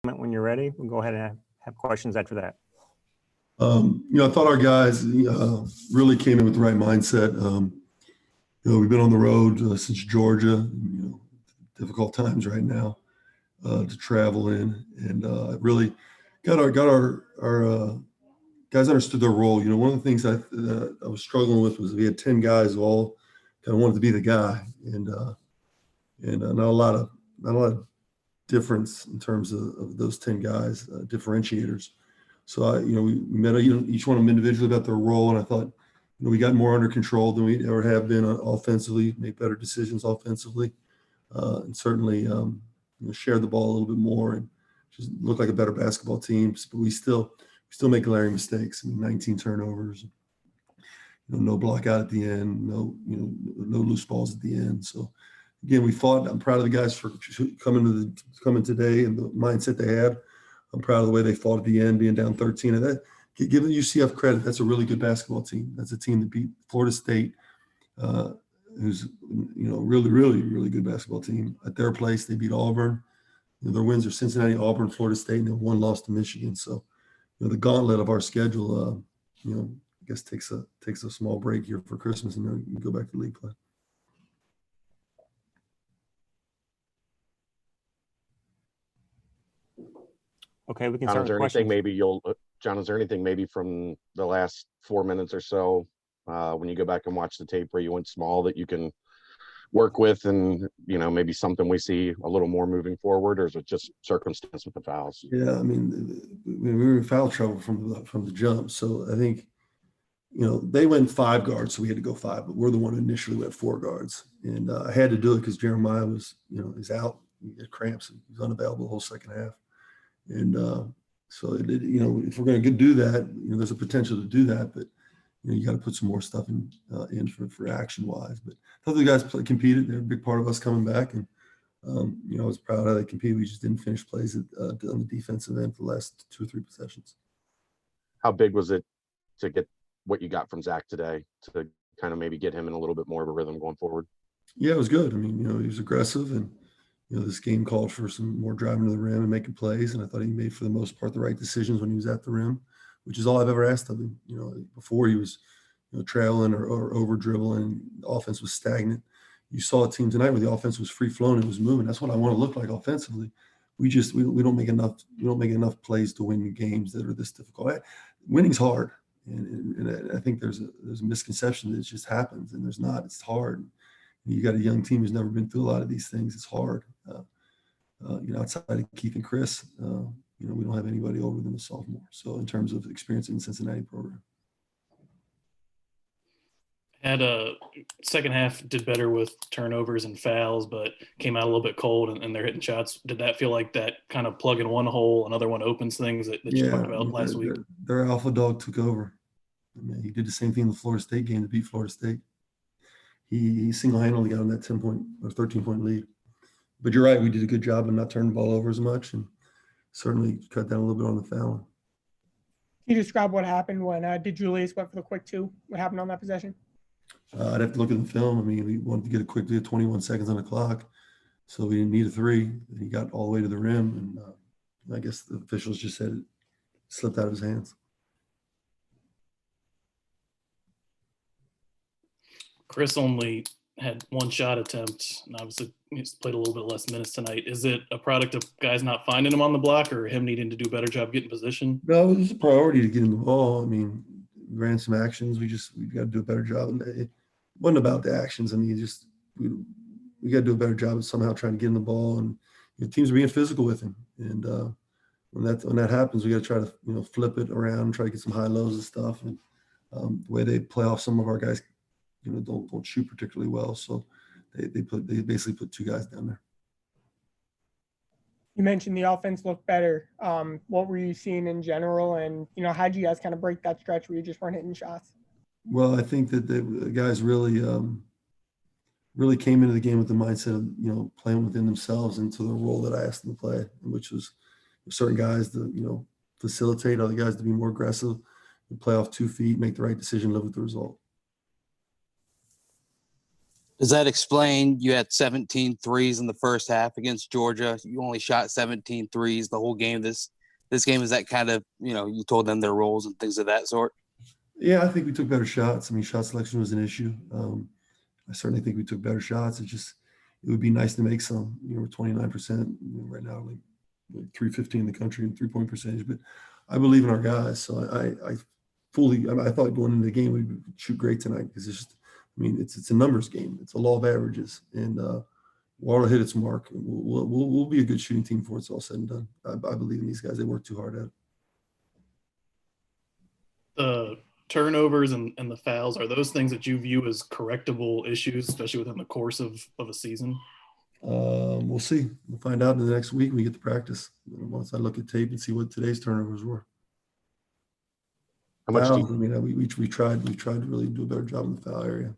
when you're ready. We'll go ahead and have questions after that. I thought our guys really came in with the right mindset. We've been on the road since Georgia, difficult times right now to travel in, and really got our guys understood their role. One of the things I was struggling with was we had 10 guys who all kind of wanted to be the guy, and not a lot of difference in terms of those 10 guys, differentiators. So we met each one of them individually about their role, and I thought we got more under control than we ever have been offensively, make better decisions offensively, and certainly share the ball a little bit more and just look like a better basketball team. But we still make glaring mistakes. 19 turnovers, no block out at the end, no loose balls at the end. So again, we fought. I'm proud of the guys for coming today and the mindset they had. I'm proud of the way they fought at the end, being down 13. And that, give the UCF credit. That's a really good basketball team. That's a team that beat Florida State, who's really, really, really good basketball team. At their place, they beat Auburn. Their wins are Cincinnati, Auburn, Florida State, and then one loss to Michigan. So the gauntlet of our schedule, I guess takes a small break here for Christmas, and then we go back to league play. Okay, we can start with questions. John, is there anything maybe from the last 4 minutes or so when you go back and watch the tape where you went small that you can work with, and maybe something we see a little more moving forward, or is it just circumstance with the fouls? Yeah, we were in foul trouble from the jump, so I think they went 5 guards, so we had to go 5, but we're the one who initially went 4 guards, and I had to do it because Jeremiah was is out, he had cramps, and he was unavailable the whole second half. And so if we're going to do that, there's a potential to do that, but you got to put some more stuff in for action wise. But I thought the guys competed. They're a big part of us coming back, and I was proud of how they competed. We just didn't finish plays on the defensive end for the last 2 or 3 possessions. How big was it to get what you got from Zach today to kind of maybe get him in a little bit more of a rhythm going forward? Yeah, it was good. He was aggressive, and this game called for some more driving to the rim and making plays, and I thought he made, for the most part, the right decisions when he was at the rim, which is all I've ever asked of him. Before he was traveling or over dribbling, the offense was stagnant. You saw a team tonight where the offense was free flowing, it was moving. That's what I want to look like offensively. We don't make enough plays to win games that are this difficult. Winning's hard, and I think there's a misconception that it just happens, and there's not. It's hard. You got a young team who's never been through a lot of these things. It's hard. Outside of Keith and Chris, we don't have anybody older than the sophomore. So in terms of experience in the Cincinnati program. Had a second half, did better with turnovers and fouls, but came out a little bit cold and they're hitting shots. Did that feel like that kind of plug in one hole, another one opens things that you talked about last week? Their alpha dog took over. He did the same thing in the Florida State game to beat Florida State. He single-handedly got on that 10-point or 13-point lead. But you're right, we did a good job of not turning the ball over as much, and certainly cut down a little bit on the fouling. Can you describe what happened when DeJulius went for the quick 2? What happened on that possession? I'd have to look at the film. We wanted to get a quick 21 seconds on the clock, so we didn't need a 3. And he got all the way to the rim, and I guess the officials just said it slipped out of his hands. Chris only had 1 shot attempt, and obviously he's played a little bit less minutes tonight. Is it a product of guys not finding him on the block, or him needing to do a better job getting position? No, it was a priority to get him the ball. We ran some actions. We got to do a better job. And it wasn't about the actions. We got to do a better job of somehow trying to get him the ball. And teams are being physical with him. And when that happens, we got to try to flip it around and try to get some high lows and stuff. And the way they play off some of our guys, don't shoot particularly well. So they basically put 2 guys down there. You mentioned the offense looked better. What were you seeing in general? And, how did you guys kind of break that stretch where you just weren't hitting shots? Well, I think that the guys really came into the game with the mindset of, playing within themselves into the role that I asked them to play, which was certain guys to, facilitate, other guys to be more aggressive, play off 2 feet, make the right decision, live with the result. Does that explain you had 17 threes in the first half against Georgia? You only shot 17 threes the whole game. This game, is that kind of, you told them their roles and things of that sort? Yeah, I think we took better shots. I mean, shot selection was an issue. I certainly think we took better shots. It would be nice to make some. We're 29% right now, like 315 in the country in 3-point percentage. But I believe in our guys, so I thought going into the game we'd shoot great tonight because it's a numbers game. It's a law of averages, and Water hit its mark. And we'll be a good shooting team before it's all said and done. I believe in these guys. They work too hard at it. The turnovers and the fouls, are those things that you view as correctable issues, especially within the course of a season? We'll see. We'll find out in the next week when we get to practice. Once I look at tape and see what today's turnovers were. How much Fouls, we tried to really do a better job in the foul area.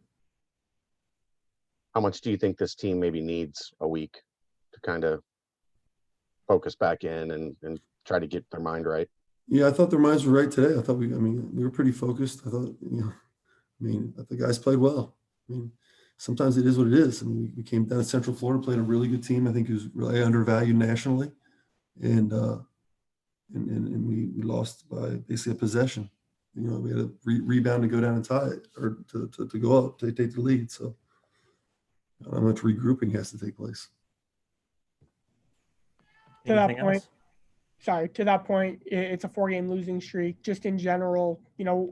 How much do you think this team maybe needs a week to kind of focus back in and try to get their mind right? Yeah, I thought their minds were right today. I thought we were pretty focused. I thought, the guys played well. Sometimes it is what it is. We came down to Central Florida, played a really good team. I think it was really undervalued nationally. And we lost by basically a possession. We had a rebound to go down and tie it, or to go up, to take the lead. So how much regrouping has to take place. To that point, it's a 4-game losing streak. Just in general,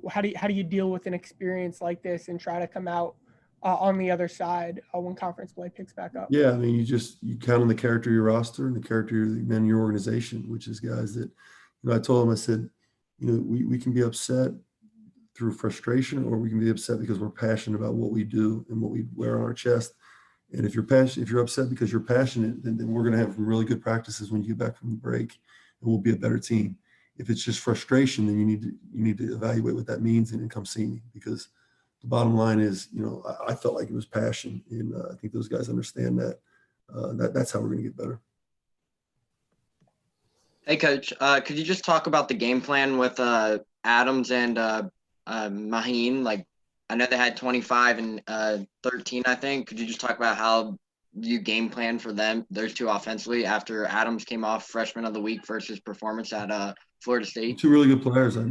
how do you deal with an experience like this and try to come out on the other side when conference play picks back up? Yeah, you count on the character of your roster and the character of the men in your organization, which is guys that, I told them, I said, we can be upset through frustration, or we can be upset because we're passionate about what we do and what we wear on our chest. And if you're upset because you're passionate, then we're going to have really good practices when you get back from the break, and we'll be a better team. If it's just frustration, then you need to evaluate what that means and then come see me, because the bottom line is, I felt like it was passion, and I think those guys understand that. That's how we're going to get better. Hey, Coach, could you just talk about the game plan with Adams and Maheen? Like, I know they had 25 and 13, I think. Could you just talk about how you game plan for those two offensively, after Adams came off freshman of the week versus performance at Florida State? Two really good players. I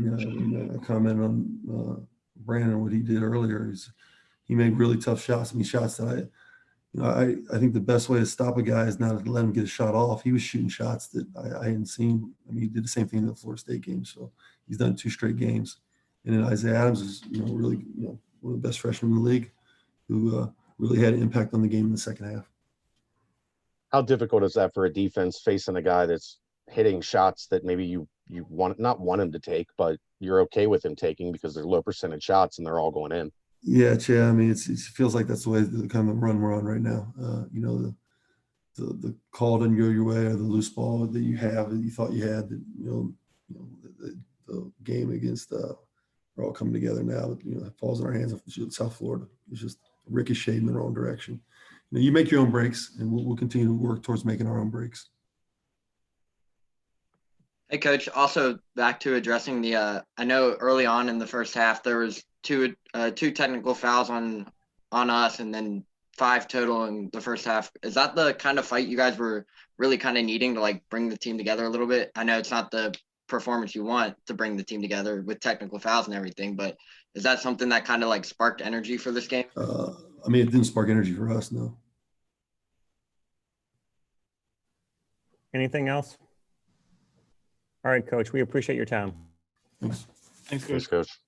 commented on Brannen, what he did earlier. He made really tough shots. Shots that I think the best way to stop a guy is not to let him get a shot off. He was shooting shots that I hadn't seen. He did the same thing in the Florida State game. So he's done 2 straight games. And then Isaiah Adams is, really, one of the best freshmen in the league, who really had an impact on the game in the second half. How difficult is that for a defense facing a guy that's hitting shots that maybe you not want him to take, but you're okay with him taking because they're low percentage shots and they're all going in? Yeah, it feels like that's the way, the kind of run we're on right now. The call didn't go your way, or the loose ball that you have that you thought you had. The game against we're all coming together now. It falls in our hands of South Florida. It's just ricocheted in the wrong direction. You make your own breaks, and we'll continue to work towards making our own breaks. Hey, Coach, also back to addressing the I know early on in the first half there was two technical fouls on us, and then 5 total in the first half. Is that the kind of fight you guys were really kind of needing to bring the team together a little bit? I know it's not the performance you want to bring the team together with technical fouls and everything, but is that something that kind of sparked energy for this game? It didn't spark energy for us, no. Anything else? All right, Coach, we appreciate your time. Thanks. Thanks, Coach. Thanks, Coach.